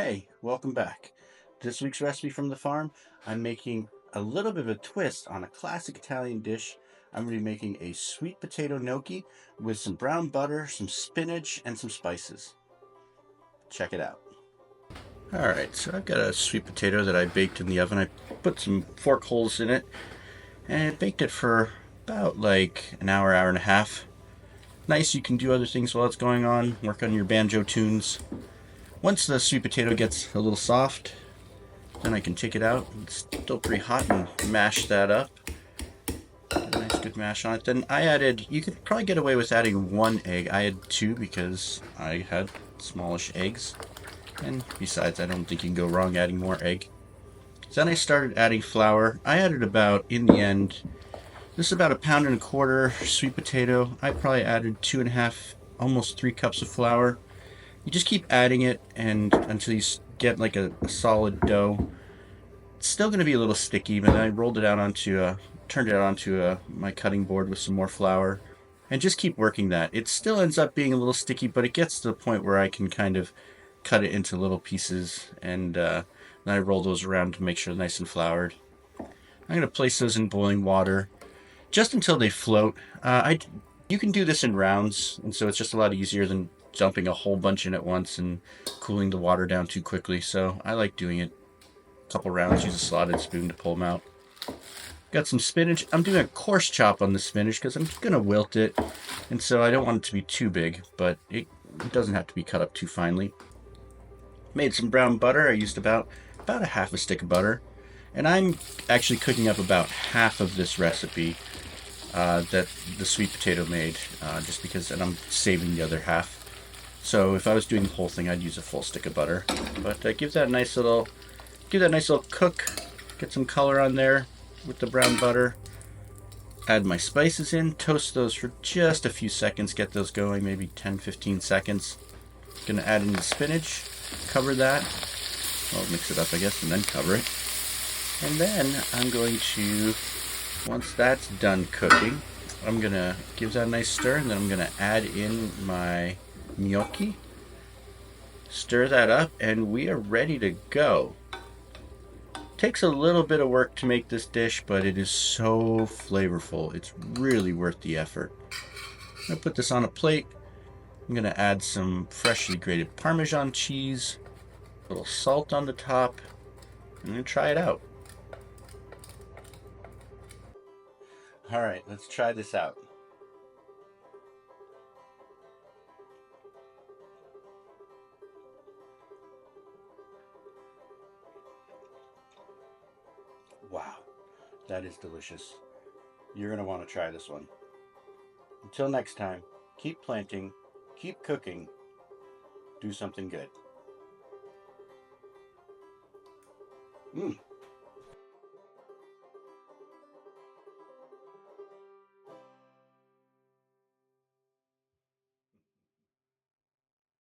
Hey, welcome back. This week's recipe from the farm, I'm making a little bit of a twist on a classic Italian dish. I'm going to be making a sweet potato gnocchi with some brown butter, some spinach, and some spices. Check it out. Alright, so I've got a sweet potato that I baked in the oven. I put some fork holes in it and baked it for about like an hour, hour and a half. Nice, you can do other things while it's going on, work on your banjo tunes. Once the sweet potato gets a little soft, then I can take it out. It's still pretty hot and mash that up. Get a nice good mash on it. Then I added, you could probably get away with adding one egg. I had two because I had smallish eggs. And besides, I don't think you can go wrong adding more egg. So then I started adding flour. I added about, in the end, this is about 1.25 pounds sweet potato. I probably added 2.5, almost 3 cups of flour. You just keep adding it and until you get like a solid dough. It's still going to be a little sticky, but I rolled it out onto turned it onto my cutting board with some more flour, and just keep working that. It still ends up being a little sticky, but it gets to the point where I can kind of cut it into little pieces, and then I roll those around to make sure they're nice and floured. I'm going to place those in boiling water just until they float. You can do this in rounds, and so it's just a lot easier than dumping a whole bunch in at once and cooling the water down too quickly. So I like doing it a couple rounds, use a slotted spoon to pull them out. Got some spinach. I'm doing a coarse chop on the spinach because I'm going to wilt it, and so I don't want it to be too big, but it doesn't have to be cut up too finely. Made some brown butter. I used about a half a stick of butter, and I'm actually cooking up about half of this recipe that the sweet potato made, just because, and I'm saving the other half. So if I was doing the whole thing, I'd use a full stick of butter. But give that a nice little cook. Get some color on there with the brown butter. Add my spices in. Toast those for just a few seconds. Get those going, maybe 10-15 seconds. Gonna add in the spinach. Cover that. Well, mix it up, I guess, and then cover it. And then I'm going to, once that's done cooking, I'm gonna give that a nice stir, and then I'm gonna add in my gnocchi. Stir that up, and we are ready to go. Takes a little bit of work to make this dish, but it is so flavorful. It's really worth the effort. I'm gonna put this on a plate. I'm gonna add some freshly grated Parmesan cheese, a little salt on the top, and then try it out. All right, let's try this out. Wow, that is delicious. You're gonna want to try this one. Until next time, keep planting, keep cooking, do something good. Mmm.